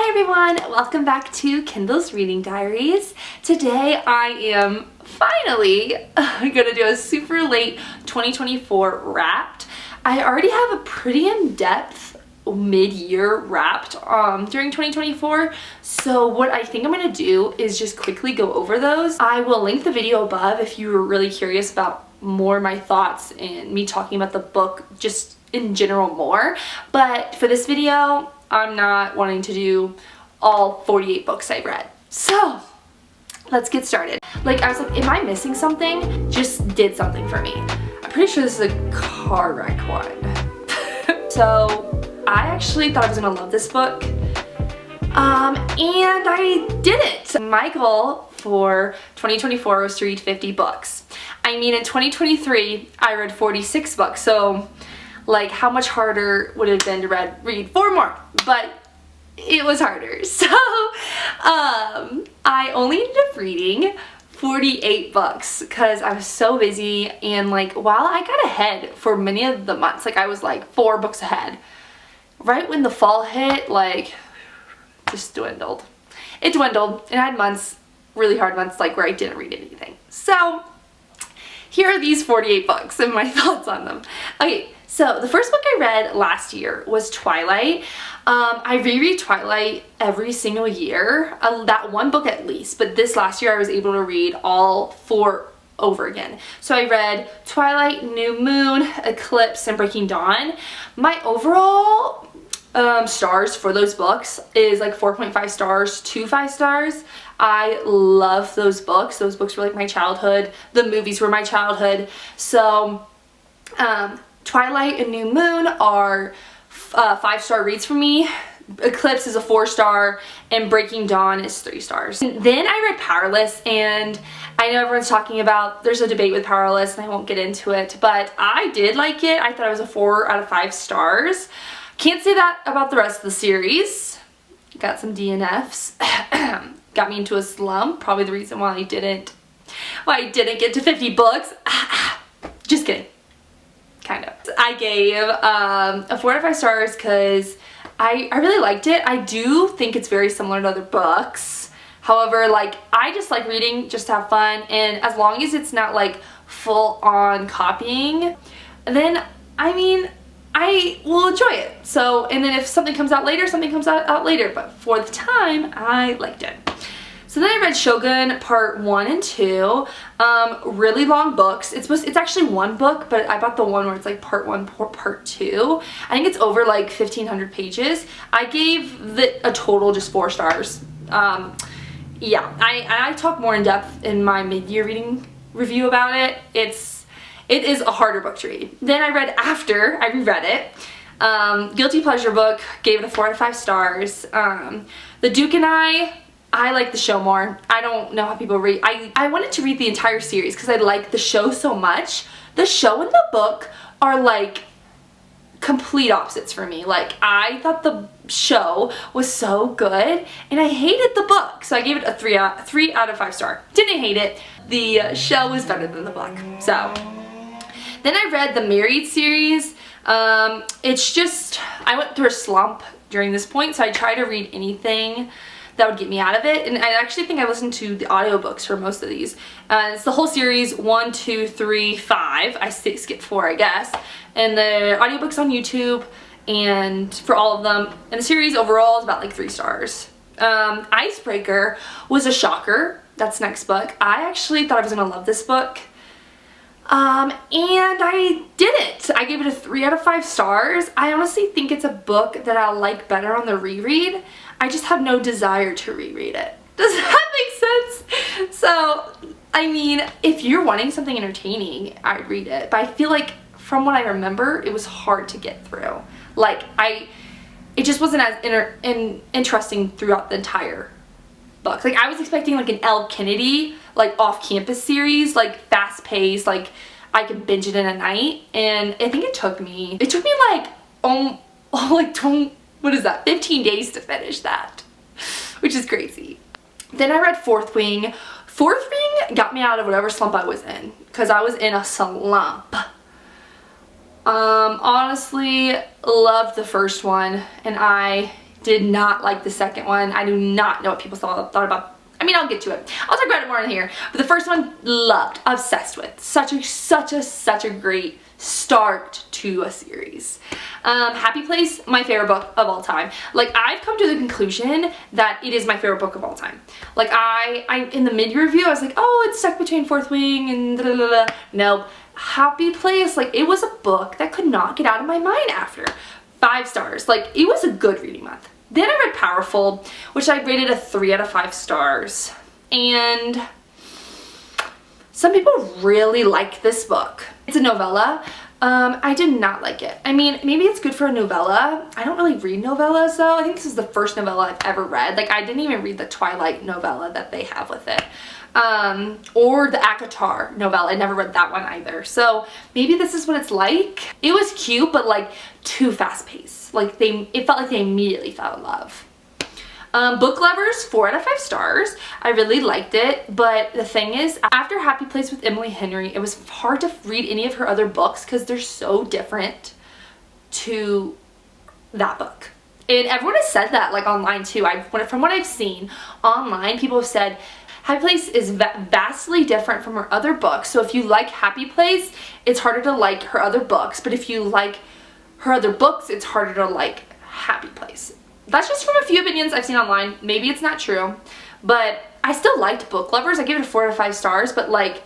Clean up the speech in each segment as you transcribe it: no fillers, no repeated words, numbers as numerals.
Hi everyone, welcome back to Kindle's Reading Diaries. Today I am finally gonna do a super late 2024 wrapped. I already have a pretty in-depth mid-year wrapped during 2024, so what I think I'm gonna do is just quickly go over those. I will link the video above if you were really curious about more my thoughts and me talking about the book just in general more, but for this video I'm not wanting to do all 48 books I've read. So let's get started. Like, I was like, am I missing something? Just did something for me. I'm pretty sure this is a car wreck one. So I actually thought I was gonna love this book. And I didn't. My goal for 2024 was to read 50 books. I mean, in 2023, I read 46 books. So like, how much harder would it have been to read 4 more? But it was harder. So I only ended up reading 48 books because I was so busy, and like, while I got ahead for many of the months, like I was like 4 books ahead, right when the fall hit, like, just dwindled. It dwindled, and I had months, really hard months, like where I didn't read anything. So here are these 48 books and my thoughts on them. Okay, so the first book I read last year was Twilight. I reread Twilight every single year, that one book at least, but this last year I was able to read all 4 over again. So I read Twilight, New Moon, Eclipse, and Breaking Dawn. My overall stars for those books is like 4.5 stars to 5 stars. I love those books. Those books were like my childhood. The movies were my childhood. So Twilight and New Moon are 5-star reads for me. Eclipse is a 4-star, and Breaking Dawn is 3 stars. And then I read Powerless, and I know everyone's talking about, there's a debate with Powerless, and I won't get into it, but I did like it. I thought it was a 4 out of 5 stars. Can't say that about the rest of the series. Got some DNFs. Got me into a slump. Probably the reason why I didn't get to 50 books. Just kidding. Kind of. I gave a 4 out of 5 stars because I really liked it. I do think it's very similar to other books. However, like, I just like reading just to have fun, and as long as it's not like full on copying, then I mean, I will enjoy it. So, and then if something comes out later, something comes out later, but for the time, I liked it. So then I read Shogun Part 1 and 2, really long books. It's actually one book, but I bought the one where it's like Part 1, Part 2. I think it's over like 1,500 pages. I gave a total just 4 stars. Yeah, I talk more in depth in my mid-year reading review about it. It is a harder book to read. Then I read After, I reread it. Guilty pleasure book, gave it a 4 out of 5 stars. The Duke and I like the show more. I don't know how people read. I wanted to read the entire series because I like the show so much. The show and the book are like complete opposites for me. Like, I thought the show was so good and I hated the book. So I gave it a 3 out of 5 star. Didn't hate it. The show was better than the book. So then I read the Married series. It's just, I went through a slump during this point, so I try to read anything that would get me out of it, and I actually think I listened to the audiobooks for most of these. It's the whole series, 1, 2, 3, 5. I skipped 4, I guess. And the audiobooks on YouTube, and for all of them. And the series overall is about like 3 stars. Icebreaker was a shocker. That's next book. I actually thought I was gonna love this book. And I didn't. I gave it a 3 out of 5 stars. I honestly think it's a book that I'll like better on the reread. I just have no desire to reread it. Does that make sense? So, I mean, if you're wanting something entertaining, I'd read it. But I feel like, from what I remember, it was hard to get through. Like, it just wasn't as interesting throughout the entire book. Like, I was expecting like an Elle Kennedy, like, off-campus series, like fast-paced, like I could binge it in a night, and I think it took me like what is that, 15 days to finish that, which is crazy. Then I read Fourth Wing. Fourth Wing got me out of whatever slump I was in, because I was in a slump. Honestly, loved the first one, and I did not like the second one. I do not know what people thought about. I mean, I'll get to it. I'll talk about it more in here. But the first one, loved, obsessed with. Such a great start to a series. Happy Place, my favorite book of all time. Like, I've come to the conclusion that it is my favorite book of all time. Like, I in the mid-year review, I was like, oh, it's stuck between Fourth Wing and da da da da. Nope. Happy Place, like, it was a book that could not get out of my mind after. 5 stars. Like, it was a good reading month. Then I read Powerful, which I rated a 3 out of 5 stars. And some people really like this book. It's a novella. I did not like it. I mean, maybe it's good for a novella. I don't really read novellas though. I think this is the first novella I've ever read. Like, I didn't even read the Twilight novella that they have with it. Or the ACOTAR novella. I never read that one either. So maybe this is what it's like. It was cute, but like too fast paced. Like, it felt like they immediately fell in love. Book Lovers, 4 out of 5 stars. I really liked it, but the thing is, after Happy Place with Emily Henry, it was hard to read any of her other books because they're so different to that book. And everyone has said that, like, online too. From what I've seen online, people have said Happy Place is vastly different from her other books. So if you like Happy Place, it's harder to like her other books. But if you like her other books, it's harder to like Happy Place. That's just from a few opinions I've seen online. Maybe it's not true, but I still liked Book Lovers. I gave it a 4 out of 5 stars, but like,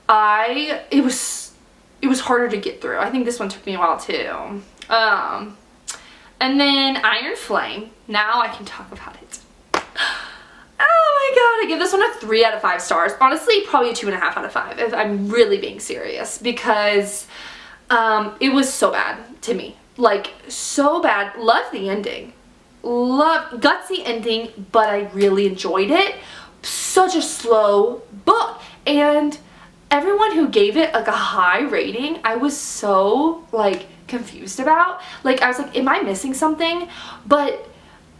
it was harder to get through. I think this one took me a while too. And then Iron Flame. Now I can talk about it. Oh my god, I give this one a 3 out of 5 stars. Honestly, probably a 2.5 out of 5 if I'm really being serious, because it was so bad to me. Like, so bad. Loved the ending. Gutsy ending, but I really enjoyed it. Such a slow book, and everyone who gave it like a high rating, I was so like confused about. Like, I was like, am I missing something? But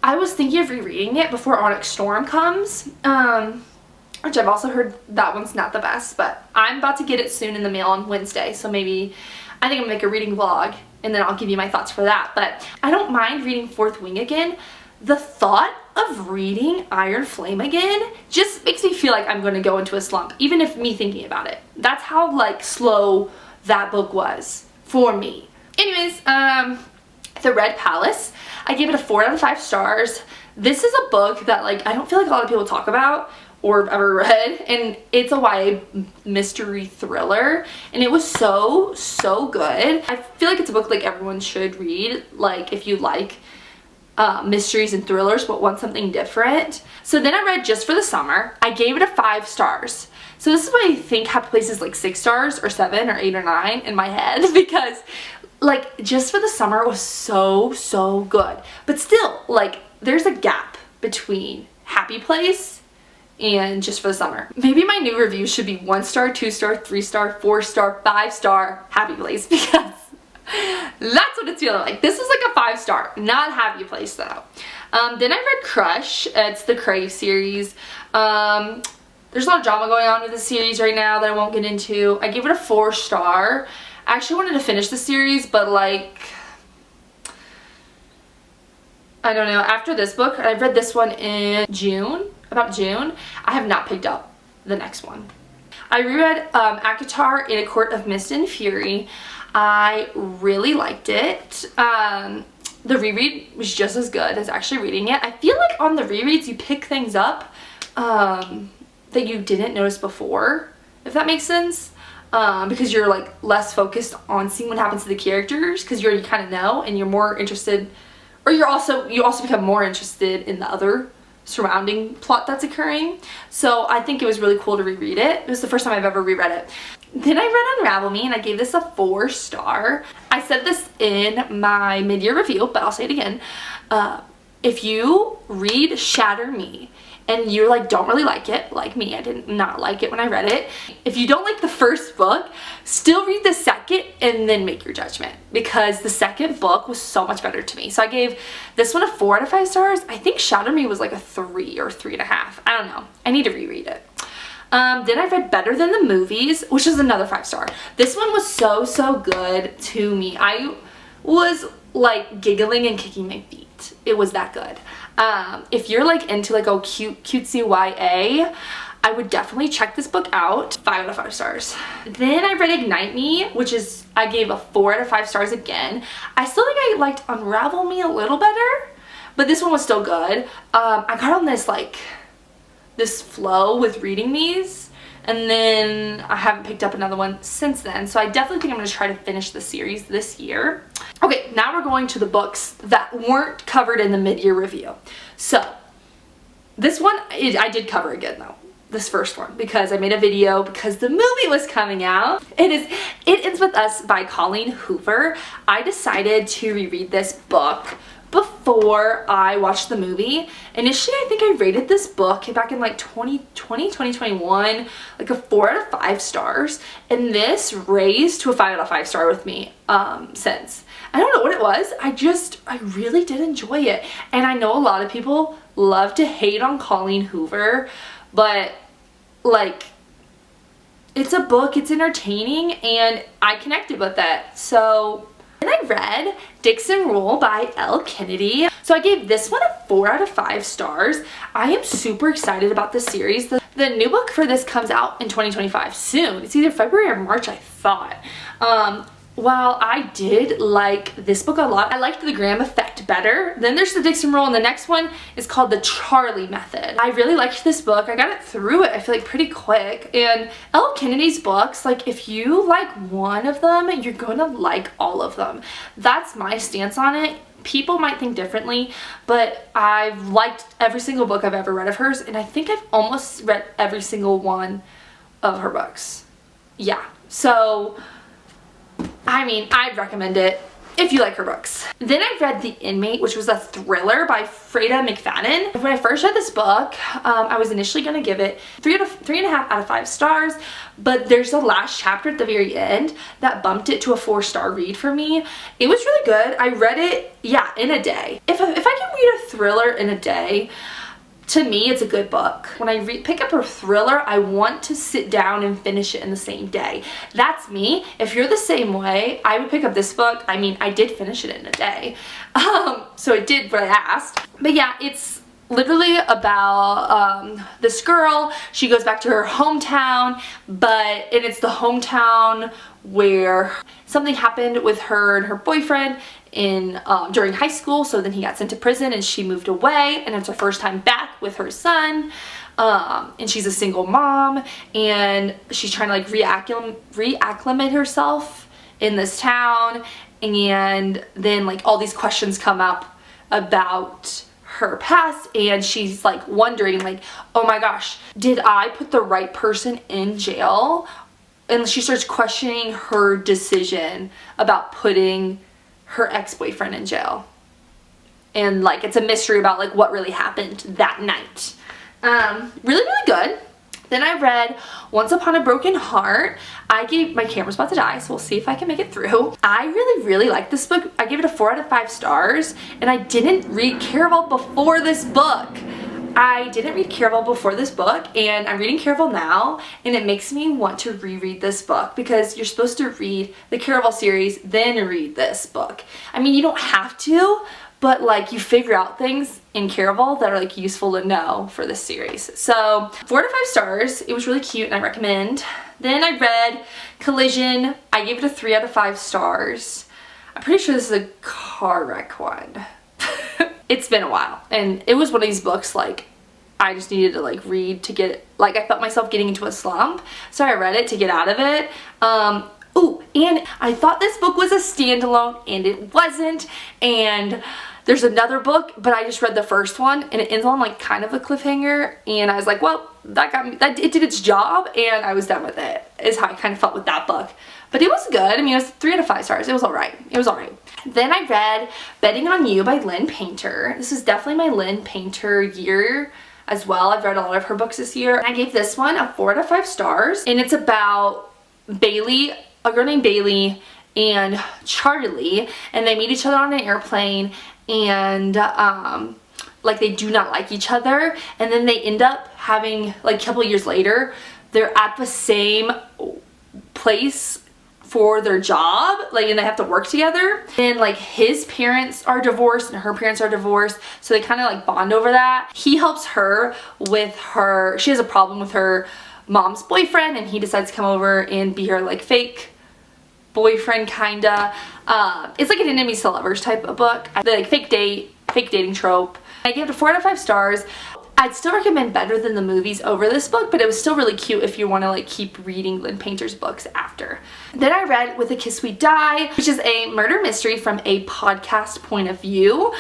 I was thinking of rereading it before Onyx Storm comes, which I've also heard that one's not the best, but I'm about to get it soon in the mail on Wednesday, so maybe I think I'm gonna make a reading vlog and then I'll give you my thoughts for that. But I don't mind reading Fourth Wing again. The thought of reading Iron Flame again just makes me feel like I'm going to go into a slump, even if me thinking about it. That's how like slow that book was for me. Anyways, The Red Palace, I gave it a 4 out of 5 stars. This is a book that like I don't feel like a lot of people talk about or ever read, and it's a YA mystery thriller, and it was so good. I feel like it's a book like everyone should read, like if you like mysteries and thrillers but want something different. So then I read Just for the Summer. I gave it a 5 stars. So this is why I think Happy Place is like 6 stars or 7 or 8 or 9 in my head, because like Just for the Summer was so good, but still like there's a gap between Happy Place and Just for the Summer. Maybe my new review should be 1 star, 2 star, 3 star, 4 star, 5 star Happy Place, because that's what it's feeling like. This is like a 5 star, not Happy Place though. Then I read Crush. It's the Crave series. There's a lot of drama going on with the series right now that I won't get into. I gave it a 4 star. I actually wanted to finish the series, but like, I don't know. After this book, I read this one in June, about June. I have not picked up the next one. I reread ACOTAR in a Court of Mist and Fury. I really liked it. The reread was just as good as actually reading it. I feel like on the rereads you pick things up that you didn't notice before, if that makes sense. Because you're like less focused on seeing what happens to the characters, because you already kind of know, and you're more interested, or you also become more interested in the other surrounding plot that's occurring. So I think it was really cool to reread it. It was the first time I've ever reread it. Then I read Unravel Me, and I gave this a 4 star. I said this in my mid-year review, but I'll say it again. If you read Shatter Me and you like don't really like it, like me, I did not like it when I read it. If you don't like the first book, still read the second and then make your judgment, because the second book was so much better to me. So I gave this one a 4 out of 5 stars. I think Shatter Me was like a 3 or 3.5. I don't know. I need to reread it. Then I read Better Than the Movies, which is another 5 star. This one was so good to me. I was like giggling and kicking my feet. It was that good. If you're like into like cutesy YA, I would definitely check this book out. 5 out of 5 stars. Then I read Ignite Me, which is, I gave a 4 out of 5 stars again. I still think I liked Unravel Me a little better, but this one was still good. I got on this flow with reading these, and then I haven't picked up another one since then, so I definitely think I'm going to try to finish the series this year. Okay, now we're going to the books that weren't covered in the mid-year review. So this one I did cover again though, this first one, because I made a video because the movie was coming out. It Ends With Us by Colleen Hoover. I decided to reread this book before I watched the movie. Initially, I think I rated this book back in like 2020, 2021, like a 4 out of 5 stars. And this raised to a 5 out of 5 star with me since. I don't know what it was. I really did enjoy it. And I know a lot of people love to hate on Colleen Hoover, but like, it's a book, it's entertaining, and I connected with it. So then I read Dixon Rule by Elle Kennedy. So I gave this one a 4 out of 5 stars. I am super excited about this series. The new book for this comes out in 2025 soon. It's either February or March, I thought. While I did like this book a lot, I liked the Graham Effect better. Then there's the Dixon Rule, and the next one is called The Charlie Method. I really liked this book. I got it through it, I feel like, pretty quick. And Elle Kennedy's books, like, if you like one of them, you're gonna like all of them. That's my stance on it. People might think differently, but I've liked every single book I've ever read of hers, and I think I've almost read every single one of her books. Yeah, so I mean, I'd recommend it if you like her books. Then I read The Inmate, which was a thriller by Freda McFadden. When I first read this book, I was initially going to give it 3.5 out of 5 stars, but there's a last chapter at the very end that bumped it to a 4-star read for me. It was really good. I read it, yeah, in a day. If I can read a thriller in a day, to me, it's a good book. When I pick up a thriller, I want to sit down and finish it in the same day. That's me. If you're the same way, I would pick up this book. I mean, I did finish it in a day. So I did what I asked. But yeah, it's literally about this girl. She goes back to her hometown, and it's the hometown where something happened with her and her boyfriend during high school, so then he got sent to prison and she moved away, and it's her first time back with her son, and she's a single mom, and she's trying to like reacclimate herself in this town, and then like all these questions come up about her past, and she's like wondering like, oh my gosh, did I put the right person in jail? And she starts questioning her decision about putting her ex-boyfriend in jail. And like, it's a mystery about like what really happened that night. Really good. Then I read Once Upon a Broken Heart. My camera's about to die, so we'll see if I can make it through. I really like this book. I gave it a 4 out of 5 stars, and I didn't read Caraval before this book. I didn't read Caraval before this book, and I'm reading Caraval now, and it makes me want to reread this book, because you're supposed to read the Caraval series, then read this book. I mean, you don't have to, but like, you figure out things in Caraval that are like useful to know for this series. So 4 out of 5 stars. It was really cute, and I recommend. Then I read Collision. I gave it a 3 out of 5 stars. I'm pretty sure this is a car wreck one. It's been a while, and it was one of these books like I just needed to like read to get, like, I felt myself getting into a slump, so I read it to get out of it. Ooh, and I thought this book was a standalone, and it wasn't, and there's another book, but I just read the first one, and it ends on like kind of a cliffhanger, and I was like, well, it did its job, and I was done with it, is how I kind of felt with that book. But it was good. I mean, it was 3 out of 5 stars. It was alright. It was alright. Then I read Betting on You by Lynn Painter. This is definitely my Lynn Painter year as well. I've read a lot of her books this year. And I gave this one a 4 out of 5 stars. And it's about Bailey, a girl named Bailey, and Charlie. And they meet each other on an airplane, and like, they do not like each other. And then they end up having, like, a couple years later, they're at the same place for their job, like, and they have to work together. And like his parents are divorced and her parents are divorced, so they kind of like bond over that. He helps her with her, she has a problem with her mom's boyfriend, and he decides to come over and be her like fake boyfriend kinda. It's like an enemies to lovers type of book. Like fake dating trope. I gave it a 4 out of 5 stars. I'd still recommend Better Than the Movies over this book, but it was still really cute if you want to like keep reading Lynn Painter's books after. Then I read With a Kiss We Die, which is a murder mystery from a podcast point of view.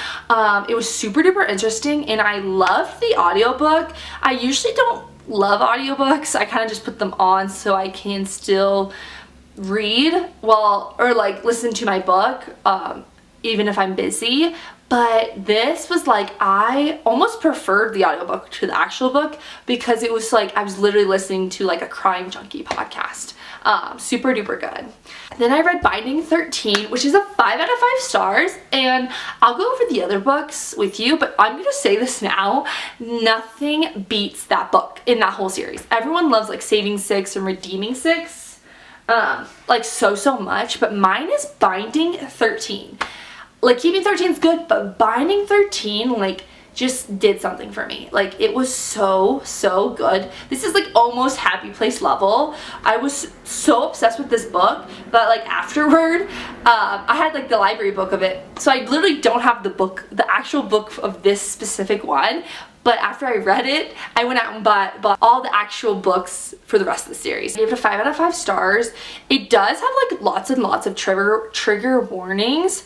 It was super duper interesting, and I loved the audiobook. I usually don't love audiobooks. I kind of just put them on so I can still read or like listen to my book, even if I'm busy. But this was like, I almost preferred the audiobook to the actual book, because it was like I was literally listening to like a crime junkie podcast. Super duper good. Then I read Binding 13, which is a 5 out of 5 stars, and I'll go over the other books with you, but I'm gonna say this now, nothing beats that book in that whole series. Everyone loves like Saving Six and Redeeming Six, like so much, but mine is Binding 13. Like, Keeping 13 is good, but Binding 13, like, just did something for me. Like, it was so good. This is like almost Happy Place level. I was so obsessed with this book that like afterward, I had like the library book of it. So I literally don't have the actual book of this specific one. But after I read it, I went out and bought all the actual books for the rest of the series. I gave it a 5 out of 5 stars. It does have like lots and lots of trigger warnings.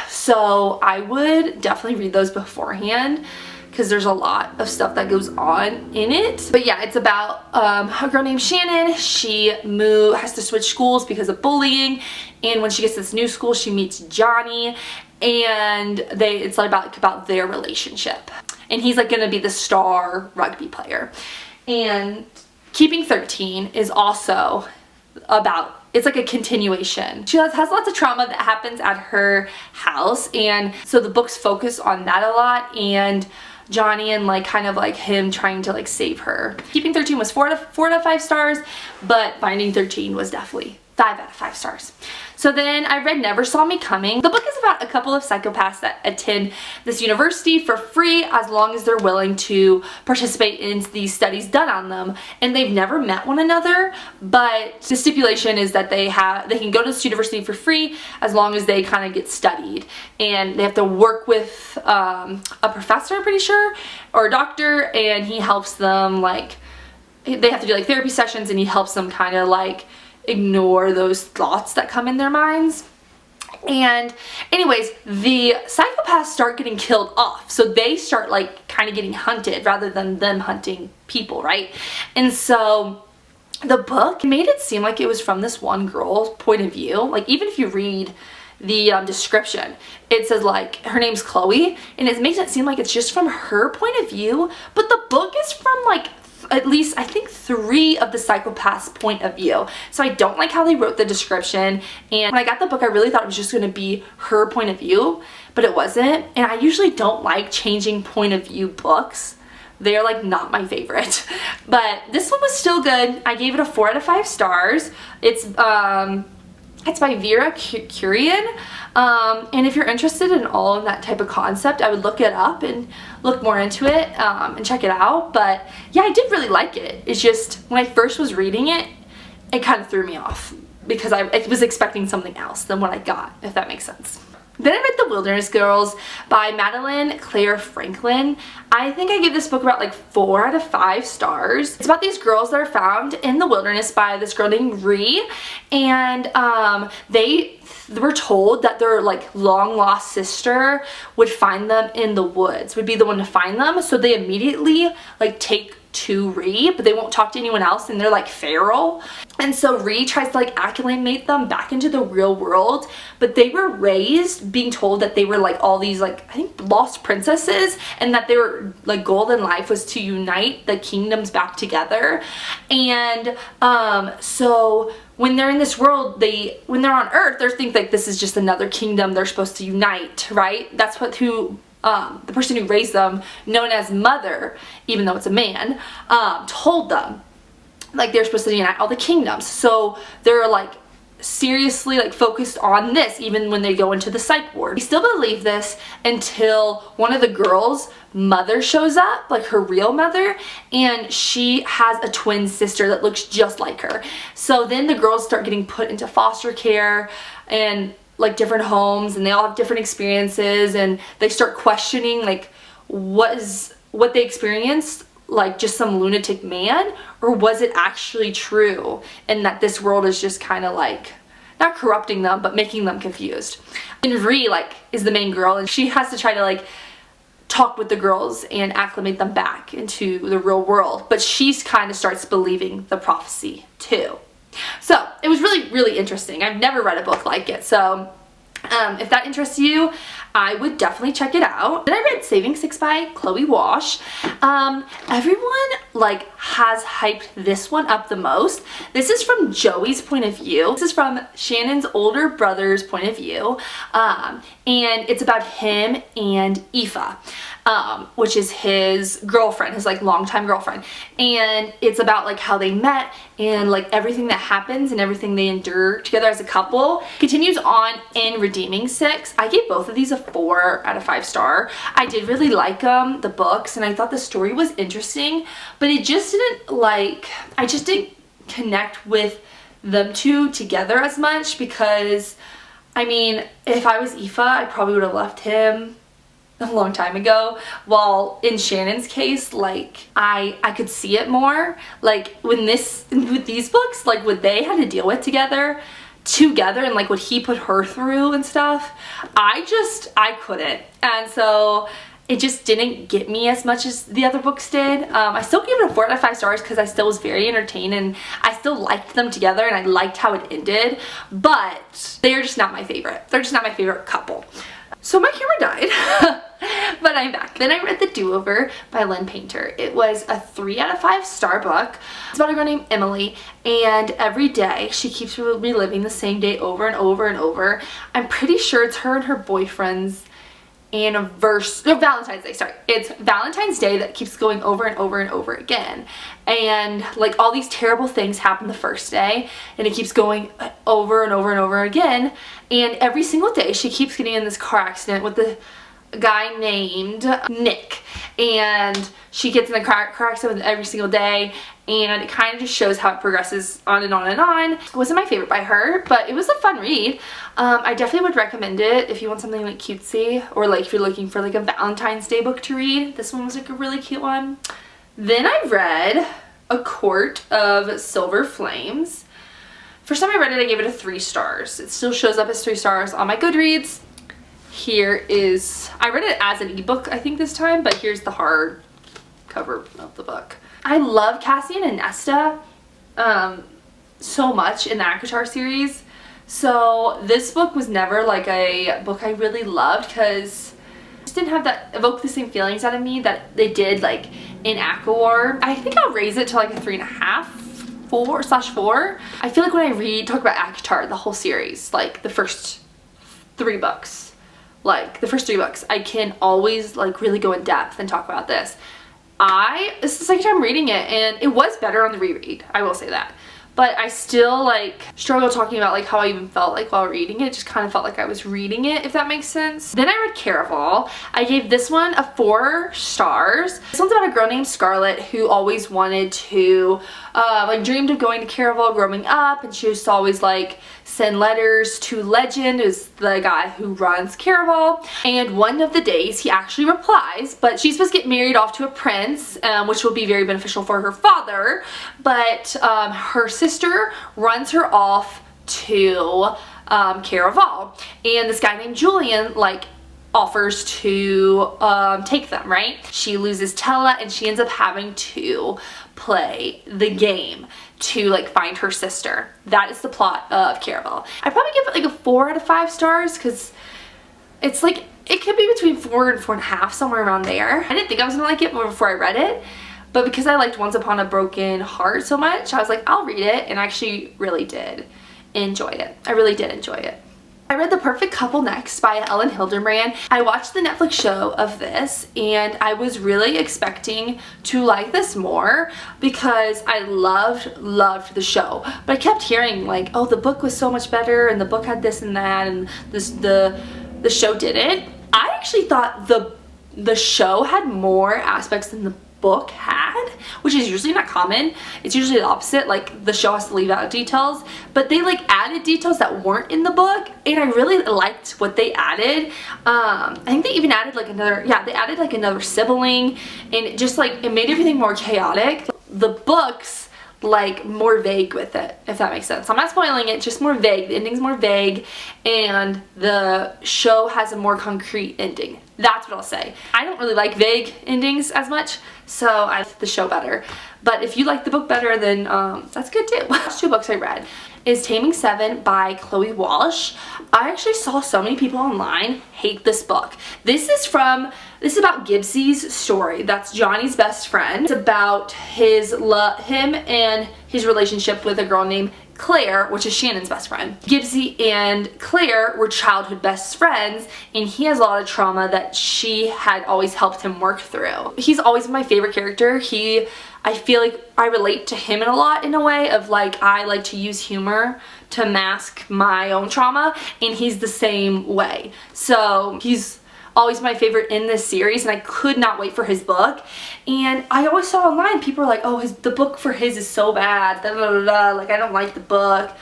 So I would definitely read those beforehand, because there's a lot of stuff that goes on in it. But yeah, it's about a girl named Shannon. She has to switch schools because of bullying, and when she gets to this new school, she meets Johnny, and it's like about their relationship. And he's like gonna be the star rugby player. And Keeping 13 is also about, it's like a continuation. She has lots of trauma that happens at her house, and so the books focus on that a lot, and Johnny and like kind of like him trying to like save her. Keeping 13 was 4 out of 5 stars, but Binding 13 was definitely 5 out of 5 stars. So then I read Never Saw Me Coming. The book is about a couple of psychopaths that attend this university for free as long as they're willing to participate in these studies done on them. And they've never met one another, but the stipulation is that they can go to this university for free as long as they kind of get studied. And they have to work with a professor, I'm pretty sure, or a doctor, and he helps them, like, they have to do like therapy sessions, and he helps them kind of like ignore those thoughts that come in their minds. And anyways, the psychopaths start getting killed off, so they start like kind of getting hunted rather than them hunting people, right? And so the book made it seem like it was from this one girl's point of view. Like, even if you read the description, it says like her name's Chloe, and it makes it seem like it's just from her point of view, but the book is from like at least I think 3 of the psychopaths' point of view. So I don't like how they wrote the description, and when I got the book I really thought it was just going to be her point of view, but it wasn't. And I usually don't like changing point of view books. They're like not my favorite. But this one was still good. I gave it a 4 out of 5 stars. It's by Vera Kurian, and if you're interested in all of that type of concept, I would look it up and look more into it and check it out. But yeah, I did really like it. It's just when I first was reading it, it kind of threw me off because I was expecting something else than what I got, if that makes sense. Then I read The Wilderness Girls by Madeline Claire Franklin. I think I gave this book about like 4 out of 5 stars. It's about these girls that are found in the wilderness by this girl named Ree, and they were told that their like long lost sister would find them in the woods, would be the one to find them. So they immediately like take to Ree, but they won't talk to anyone else, and they're like feral. And so Ree tries to like acclimate them back into the real world, but they were raised being told that they were like all these like, I think, lost princesses, and that their like goal in life was to unite the kingdoms back together. And so when they're in this world, when they're on Earth, they think like this is just another kingdom they're supposed to unite, right? That's the person who raised them, known as Mother, even though it's a man, told them like they're supposed to unite all the kingdoms. So they're like seriously like focused on this even when they go into the psych ward. They still believe this until one of the girls' mother shows up, like her real mother, and she has a twin sister that looks just like her. So then the girls start getting put into foster care and like different homes, and they all have different experiences, and they start questioning like what they experienced, like just some lunatic man, or was it actually true, and that this world is just kind of like not corrupting them but making them confused. And Ree like is the main girl, and she has to try to like talk with the girls and acclimate them back into the real world, but she's kind of starts believing the prophecy too. So it was really interesting. I've never read a book like it, so if that interests you, I would definitely check it out. Then I read Saving Six by Chloe Walsh. Everyone like has hyped this one up the most. This is from Joey's point of view. This is from Shannon's older brother's point of view. And it's about him and Aoife, which is his girlfriend, his like longtime girlfriend. And it's about like how they met and like everything that happens and everything they endure together as a couple. Continues on in Redeeming Six. I gave both of these a 4 out of 5 star. I did really like the books, and I thought the story was interesting, but it just didn't like, I just didn't connect with them two together as much, because I mean, if I was Aoife, I probably would have left him a long time ago, while in Shannon's case, like I could see it more, like with these books, like what they had to deal with together and like what he put her through and stuff, I couldn't, and so it just didn't get me as much as the other books did. I still give it a 4 out of 5 stars because I still was very entertained, and I still liked them together, and I liked how it ended, but they're just not my favorite. They're just not my favorite couple. So my camera died, but I'm back. Then I read The Do-Over by Lynn Painter. It was a 3 out of 5 star book. It's about a girl named Emily, and every day she keeps reliving the same day over and over and over. I'm pretty sure it's her and her boyfriend's Valentine's Day, sorry. It's Valentine's Day that keeps going over and over and over again. And like all these terrible things happen the first day, and it keeps going over and over and over again. And every single day she keeps getting in this car accident with the guy named Nick, and she gets in the car accident with every single day, and it kind of just shows how it progresses on and on and on. It wasn't my favorite by her, but it was a fun read. I definitely would recommend it if you want something like cutesy, or like if you're looking for like a Valentine's Day book to read. This one was like a really cute one. Then I read A Court of Silver Flames. First time I read it, I gave it a 3 stars. It still shows up as 3 stars on my Goodreads. Here is, I read it as an ebook I think this time, but here's the hard cover of the book. I love Cassie and Nesta so much in the ACOTAR series, so this book was never like a book I really loved, because it just didn't have that, evoke the same feelings out of me that they did like in ACOWAR. I think I'll raise it to like a 3.5, 4/4. I feel like when I talk about ACOTAR, the whole series, like the first 3 books, I can always like really go in depth and talk about this. This is the second time reading it, and it was better on the reread, I will say that. But I still like struggle talking about like how I even felt like while reading it. It just kind of felt like I was reading it, if that makes sense. Then I read Caraval. I gave this one a 4 stars. This one's about a girl named Scarlett who always wanted to, like dreamed of going to Caraval growing up, and she used to always like send letters to Legend, who's the guy who runs Caraval, and one of the days he actually replies, but she's supposed to get married off to a prince, which will be very beneficial for her father, but her sister runs her off to Caraval, and this guy named Julian like offers to take them, right? She loses Tella, and she ends up having to play the game to like find her sister. That is the plot of Caraval. I'd probably give it like a 4 out of 5 stars, because it's like, it could be between 4 and 4.5, somewhere around there. I didn't think I was gonna like it before I read it, but because I liked Once Upon a Broken Heart so much, I was like, I'll read it, and I actually really did enjoy it. I really did enjoy it. I read The Perfect Couple next by Ellen Hildenbrand. I watched the Netflix show of this and I was really expecting to like this more because I loved the show. But I kept hearing like, oh, the book was so much better and the book had this and that and the show didn't. I actually thought the show had more aspects than the book had, which is usually not common. It's usually the opposite, like the show has to leave out details, but they like added details that weren't in the book and I really liked what they added. I think they even added like another sibling, and it just like, it made everything more chaotic. The book's like more vague with it, if that makes sense. I'm not spoiling it, just more vague. The ending's more vague and the show has a more concrete ending. That's what I'll say. I don't really like vague endings as much, so I like the show better. But if you like the book better, then that's good too. Last 2 books I read is Taming 7 by Chloe Walsh. I actually saw so many people online hate this book. This is about Gibbsy's story. That's Johnny's best friend. It's about him and his relationship with a girl named Claire, which is Shannon's best friend. Gibbsy and Claire were childhood best friends, and he has a lot of trauma that she had always helped him work through. He's always my favorite character. I feel like I relate to him in a way of like, I like to use humor to mask my own trauma, and he's the same way. So he's always my favorite in this series, and I could not wait for his book. And I always saw online people were like, oh, the book for his is so bad, like I don't like the book.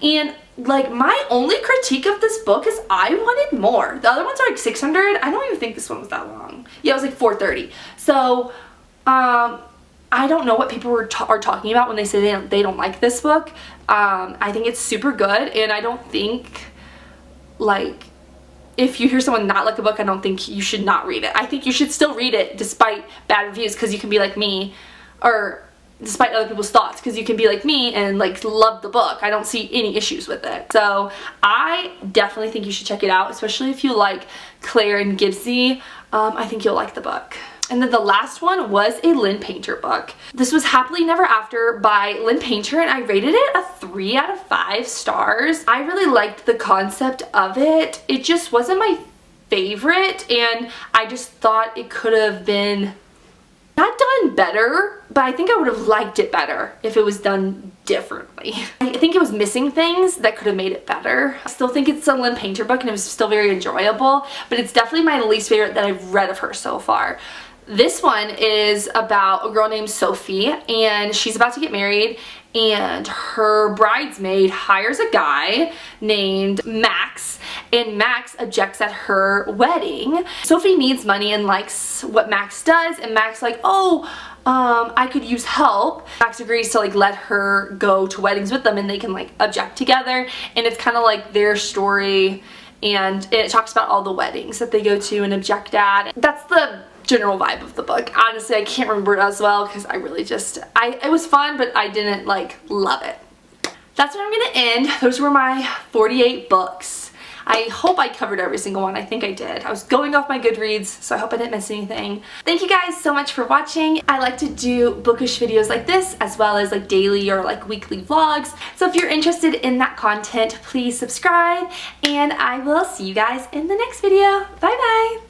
And like my only critique of this book is I wanted more. The other ones are like 600. I don't even think this one was that long. Yeah, it was like 430. So I don't know what people are talking about when they say they don't like this book. I think it's super good, and I don't think, like, if you hear someone not like a book, I don't think you should not read it. I think you should still read it despite bad reviews, because you can be like me, or despite other people's thoughts, because you can be like me and like love the book. I don't see any issues with it. So I definitely think you should check it out, especially if you like Claire and Gibbsy. I think you'll like the book. And then the last one was a Lynn Painter book. This was Happily Never After by Lynn Painter, and I rated it a 3 out of 5 stars. I really liked the concept of it. It just wasn't my favorite, and I just thought it could have been not done better, but I think I would have liked it better if it was done differently. I think it was missing things that could have made it better. I still think it's a Lynn Painter book, and it was still very enjoyable, but it's definitely my least favorite that I've read of her so far. This one is about a girl named Sophie, and she's about to get married, and her bridesmaid hires a guy named Max, and Max objects at her wedding. Sophie needs money and likes what Max does, and Max like, oh, I could use help. Max agrees to like let her go to weddings with them, and they can like object together, and it's kind of like their story, and it talks about all the weddings that they go to and object at. That's the general vibe of the book. Honestly, I can't remember it as well because I really just, it was fun, but I didn't like love it. That's where I'm gonna end. Those were my 48 books. I hope I covered every single one. I think I did. I was going off my Goodreads, so I hope I didn't miss anything. Thank you guys so much for watching. I like to do bookish videos like this, as well as like daily or like weekly vlogs. So if you're interested in that content, please subscribe, and I will see you guys in the next video. Bye bye!